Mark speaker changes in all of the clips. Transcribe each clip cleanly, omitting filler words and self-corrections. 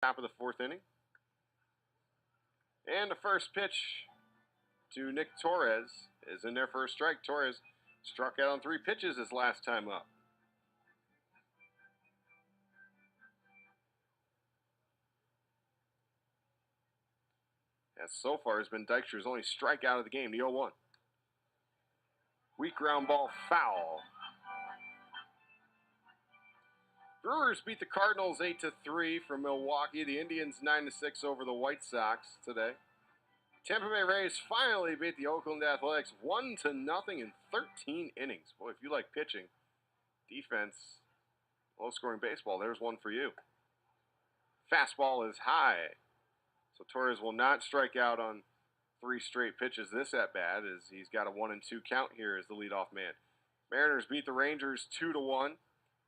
Speaker 1: Top of the fourth inning. And the first pitch to Nick Torres is in there for a strike. Torres struck out on 3 pitches his last time up. As so far has been Dykstra's only strikeout of the game, the 0-1. Weak ground ball foul. Brewers beat the Cardinals 8-3 from Milwaukee. The Indians 9-6 over the White Sox today. Tampa Bay Rays finally beat the Oakland Athletics 1-0 in 13 innings. Boy, if you like pitching, defense, low-scoring baseball, there's one for you. Fastball is high. So Torres will not strike out on 3 straight pitches this at-bat, as he's got a 1-2 count here as the leadoff man. Mariners beat the Rangers 2-1.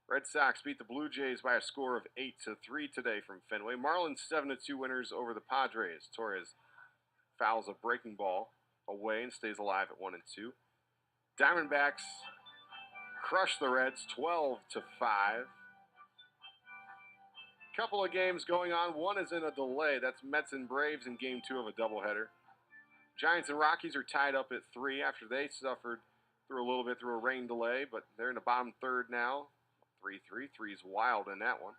Speaker 1: Red Sox beat the Blue Jays by a score of 8-3 today from Fenway. Marlins 7-2 winners over the Padres. Torres fouls a breaking ball away and stays alive at 1-2. Diamondbacks crush the Reds 12-5. Couple of games going on. One is in a delay. That's Mets and Braves in game 2 of a doubleheader. Giants and Rockies are tied up at 3 after they suffered through a little bit through a rain delay, but they're in the bottom third now. 3-3. 3's wild in that one.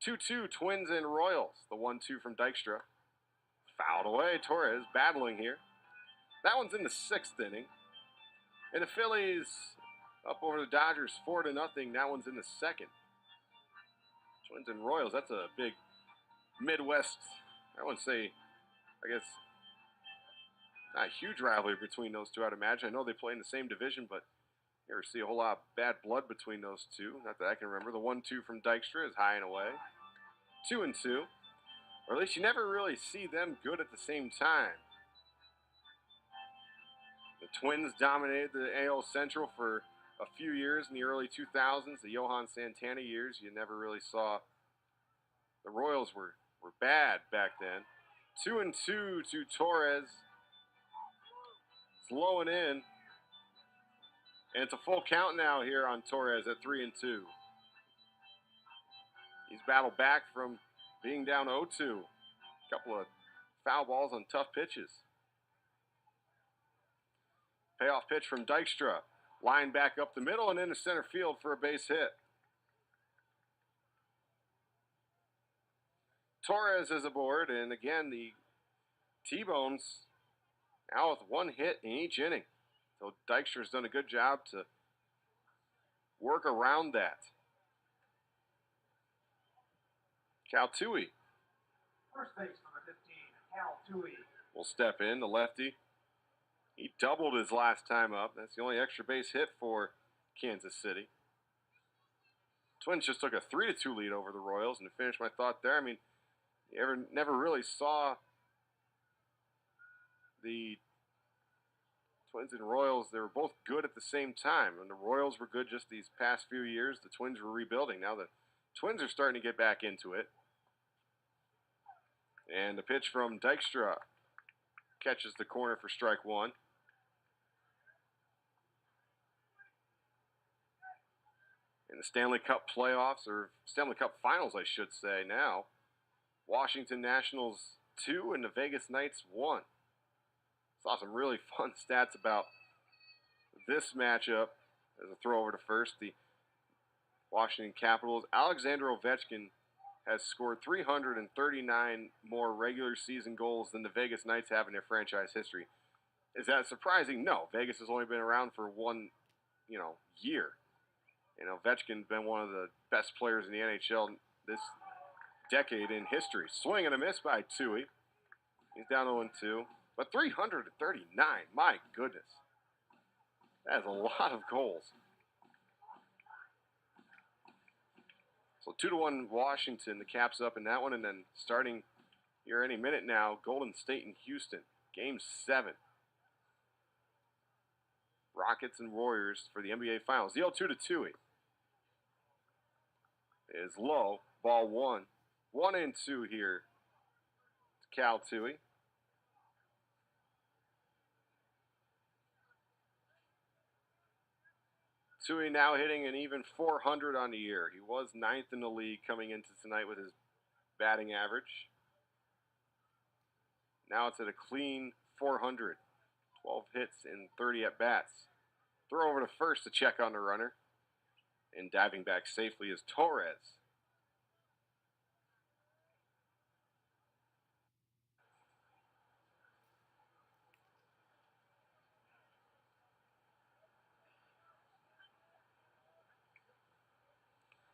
Speaker 1: 2-2 Twins and Royals. The 1-2 from Dykstra. Fouled away. Torres battling here. That one's in the 6th inning. And the Phillies up over the Dodgers 4-0. That one's in the 2nd. Twins and Royals, that's a big Midwest, I wouldn't say, I guess, not a huge rivalry between those two, I'd imagine. I know they play in the same division, but you never see a whole lot of bad blood between those two. Not that I can remember. The 1-2 from Dykstra is high and away. 2-2. Or at least you never really see them good at the same time. The Twins dominated the AL Central for a few years in the early 2000s, the Johan Santana years. You never really saw. The Royals were bad back then. 2-2 to Torres. It's low and in. And it's a full count now here on Torres at 3-2. He's battled back from being down 0-2. A couple of foul balls on tough pitches. Payoff pitch from Dykstra. Line back up the middle and into center field for a base hit. Torres is aboard, and again, the T-Bones now with 1 hit in each inning. So Dykstra's done a good job to work around that. Cal Tui.
Speaker 2: First base number 15, Cal Tui.
Speaker 1: Will step in, the lefty. He doubled his last time up. That's the only extra base hit for Kansas City. Twins just took a 3-2 lead over the Royals, and to finish my thought there, I mean, you never really saw the Twins and Royals. They were both good at the same time. When the Royals were good just these past few years, the Twins were rebuilding. Now the Twins are starting to get back into it. And the pitch from Dykstra catches the corner for strike 1. In the Stanley Cup playoffs, or Stanley Cup finals, I should say now, Washington Nationals 2 and the Vegas Knights 1. Saw some really fun stats about this matchup as a throw over to first. The Washington Capitals, Alexander Ovechkin has scored 339 more regular season goals than the Vegas Knights have in their franchise history. Is that surprising? No. Vegas has only been around for one, year. And Ovechkin's been one of the best players in the NHL this decade in history. Swing and a miss by Tui. He's down 0-2. But 339, my goodness. That is a lot of goals. So 2-1 Washington, the Caps up in that one. And then starting here any minute now, Golden State and Houston. Game 7. Rockets and Warriors for the NBA Finals. The 0-2 to Tui is low. Ball 1. 1-2 here to Cal Tui. Tui now hitting an even .400 on the year. He was 9th in the league coming into tonight with his batting average. Now it's at a clean 400. 12 hits and 30 at-bats. Throw over to first to check on the runner. And diving back safely is Torres.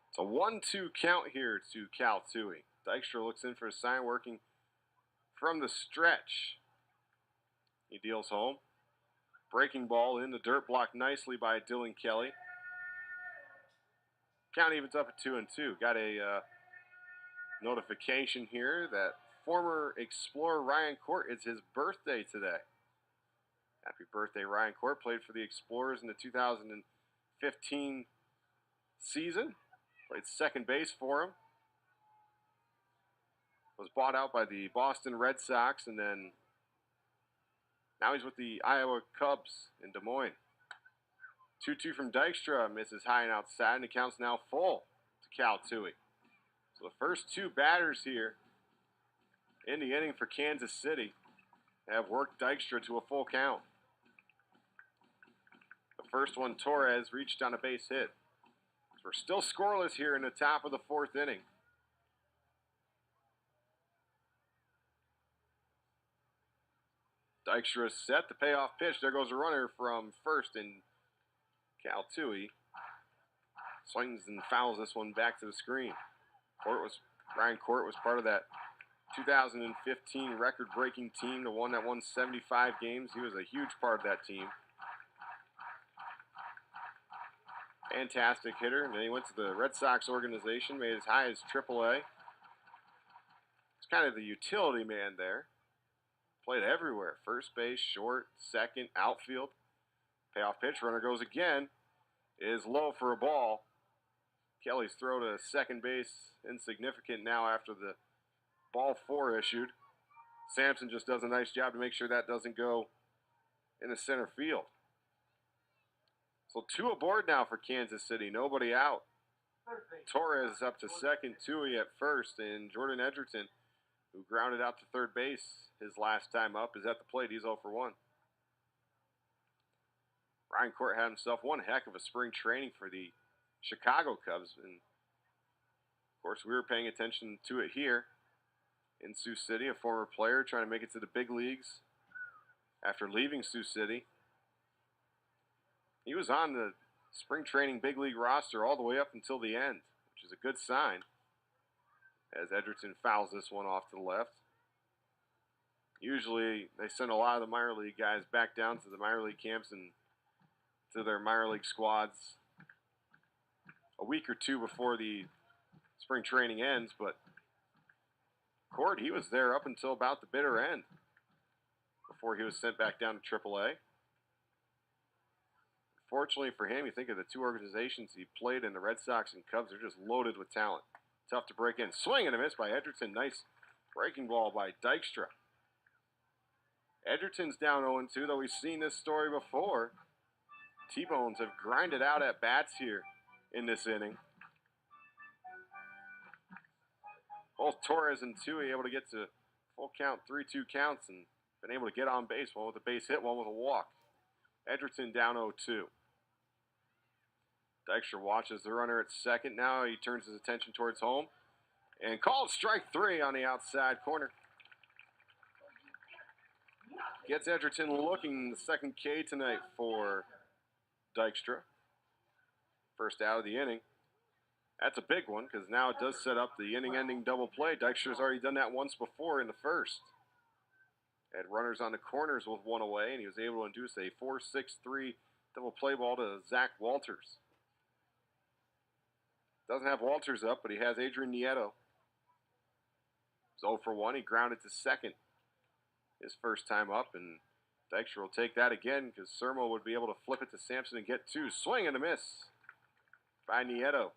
Speaker 1: It's a 1-2 count here to Cal Tui. Dykstra looks in for a sign, working from the stretch. He deals home. Breaking ball in the dirt, blocked nicely by Dylan Kelly. Count evens up at 2-2. Got a notification here that former Explorer Ryan Court, it's his birthday today. Happy birthday, Ryan Court. Played for the Explorers in the 2015 season. Played second base for him. Was bought out by the Boston Red Sox, and then now he's with the Iowa Cubs in Des Moines. 2-2 from Dykstra, misses high and outside, and the count's now full to Cal Tui. So the first two batters here in the inning for Kansas City have worked Dykstra to a full count. The first one, Torres, reached on a base hit. So we're still scoreless here in the top of the fourth inning. Dykstra is set, the payoff pitch. There goes a runner from first, and Cal Tui swings and fouls this one back to the screen. Ryan Court was part of that 2015 record-breaking team, the one that won 75 games. He was a huge part of that team. Fantastic hitter. And then he went to the Red Sox organization, made as high as AAA. It's kind of the utility man there. Played everywhere. First base, short, second, outfield. Payoff pitch, runner goes again. Is low for a ball. Kelly's throw to second base, insignificant now after the ball 4 issued. Sampson just does a nice job to make sure that doesn't go in the center field. So 2 aboard now for Kansas City, nobody out. Torres up to second, Tui at first, and Jordan Edgerton, who grounded out to third base his last time up, is at the plate. He's 0 for 1. Ryan Court had himself one heck of a spring training for the Chicago Cubs, and of course we were paying attention to it here in Sioux City. A former player trying to make it to the big leagues after leaving Sioux City. He was on the spring training big league roster all the way up until the end, which is a good sign, as Edgerton fouls this one off to the left. Usually they send a lot of the minor league guys back down to the minor league camps and to their minor league squads a week or two before the spring training ends, but Court, he was there up until about the bitter end before he was sent back down to AAA. Fortunately for him, you think of the 2 organizations he played in, the Red Sox and Cubs, they're just loaded with talent. Tough to break in. Swing and a miss by Edgerton. Nice breaking ball by Dykstra. Edgerton's down 0-2, though we've seen this story before. T-Bones have grinded out at bats here in this inning. Both Torres and Tui able to get to full count, 3-2 counts, and been able to get on base. One with a base hit, one with a walk. Edgerton down 0-2. Dykstra watches the runner at second. Now he turns his attention towards home and calls strike 3 on the outside corner. Gets Edgerton looking, the second K tonight for Dykstra. First out of the inning. That's a big one because now it does set up the inning-ending double play. Dykstra's already done that once before in the first. Had runners on the corners with one away, and he was able to induce a 4-6-3 double play ball to Zach Walters. Doesn't have Walters up, but he has Adrian Nieto. He's 0 for 1. He grounded to second his first time up, and Dykstra will take that again because Sermo would be able to flip it to Sampson and get 2. Swing and a miss by Nieto.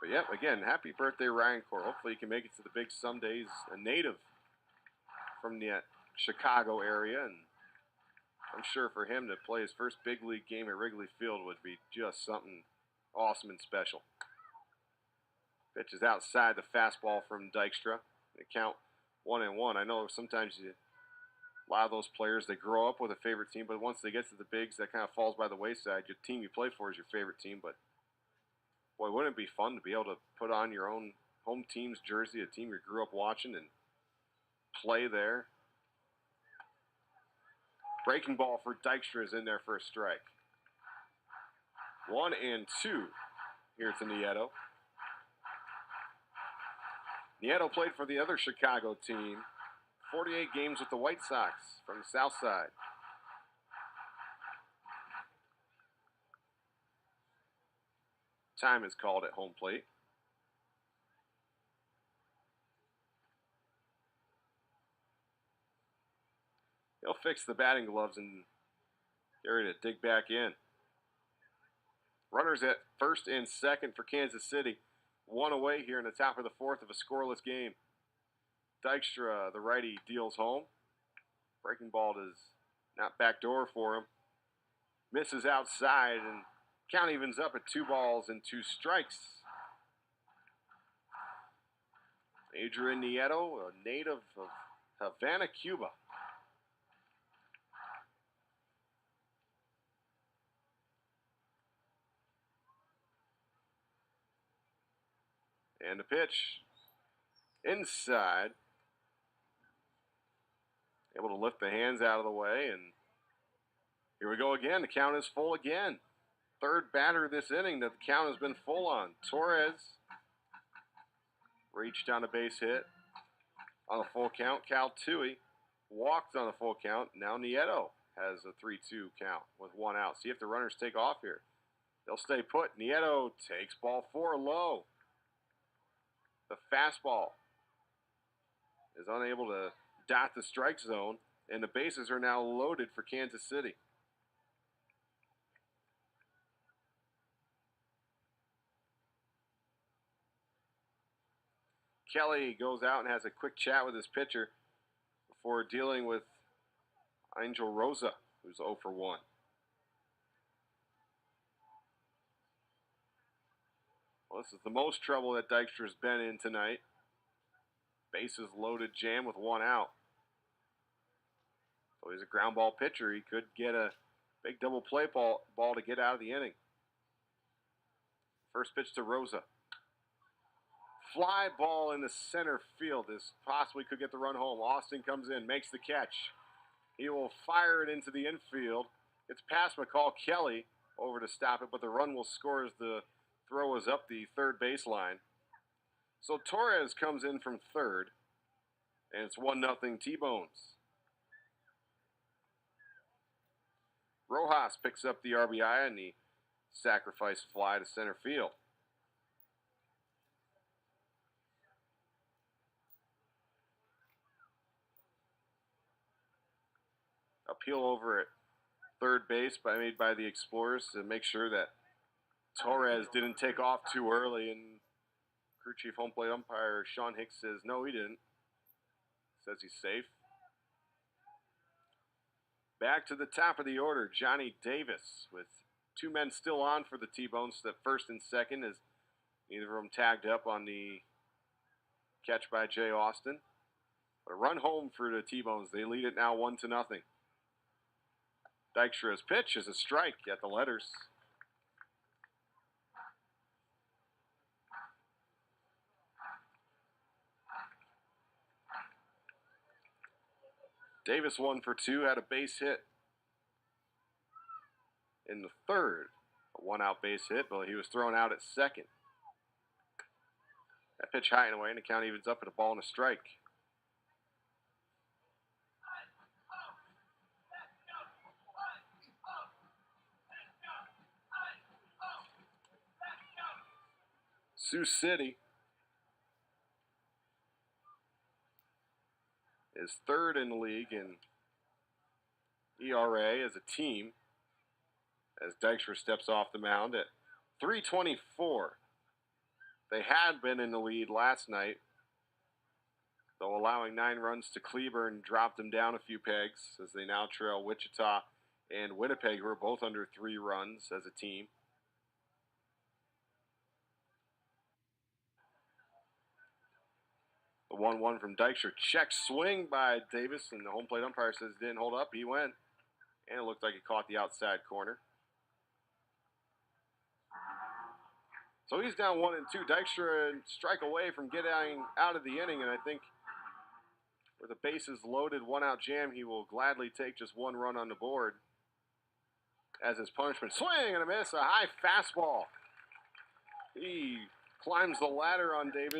Speaker 1: But yep, again, happy birthday, Ryan Court. Hopefully he can make it to the big someday. He's a native from the Chicago area, and I'm sure for him to play his first big league game at Wrigley Field would be just something awesome and special. Pitch is outside the fastball from Dykstra. They count 1-1. I know sometimes a lot of those players, they grow up with a favorite team, but once they get to the bigs, that kind of falls by the wayside. Your team you play for is your favorite team, but boy, wouldn't it be fun to be able to put on your own home team's jersey, a team you grew up watching, and play there? Breaking ball for Dykstra is in there for a strike. 1-2 here to Nieto. Nieto played for the other Chicago team. 48 games with the White Sox from the South Side. Time is called at home plate. He'll fix the batting gloves and get ready to dig back in. Runners at first and second for Kansas City. One away here in the top of the fourth of a scoreless game. Dykstra, the righty, deals home. Breaking ball does not backdoor for him. Misses outside, and count evens up at 2 balls and 2 strikes. Adrian Nieto, a native of Havana, Cuba. And a pitch inside. Able to lift the hands out of the way, and here we go again. The count is full again. Third batter this inning that the count has been full on. Torres reached on a base hit on a full count. Cal Tui walked on a full count. Now Nieto has a 3-2 count with 1 out. See if the runners take off here. They'll stay put. Nieto takes ball 4 low. The fastball is unable to dot the strike zone, and the bases are now loaded for Kansas City. Kelly goes out and has a quick chat with his pitcher before dealing with Angel Rosa, who's 0 for 1. Well, this is the most trouble that Dykstra's been in tonight. Bases loaded jam with 1 out. So he's a ground ball pitcher. He could get a big double play ball to get out of the inning. First pitch to Rosa. Fly ball in the center field. This possibly could get the run home. Austin comes in, makes the catch. He will fire it into the infield. It's past McCall Kelly over to stop it, but the run will score as the throw is up the third baseline. So Torres comes in from third, and it's 1-0 T-Bones. Rojas picks up the RBI and the sacrifice fly to center field. Appeal over at third base made by the Explorers to make sure that Torres didn't take off too early, and crew chief home plate umpire Sean Hicks says no, he didn't. Says he's safe. Back to the top of the order, Johnny Davis with 2 men still on for the T-Bones. That first and second is neither of them tagged up on the catch by Jay Austin. But a run home for the T-Bones. They lead it now 1-0. Dykstra's pitch is a strike at the letters. Davis 1 for 2, had a base hit in the third. A 1-out base hit, but he was thrown out at second. That pitch high and away, and the count evens up at a ball and a strike. Sioux City is third in the league in ERA as a team as Dykstra steps off the mound at .324. They had been in the lead last night, though allowing 9 runs to Cleburne dropped them down a few pegs as they now trail Wichita and Winnipeg, who are both under 3 runs as a team. The 1-1 from Dykstra. Check swing by Davis, and the home plate umpire says it didn't hold up. He went, and it looked like he caught the outside corner. So he's down 1-2. Dykstra strike away from getting out of the inning, and I think with the bases loaded, 1-out jam, he will gladly take just 1 run on the board as his punishment. Swing and a miss, a high fastball. He climbs the ladder on Davis.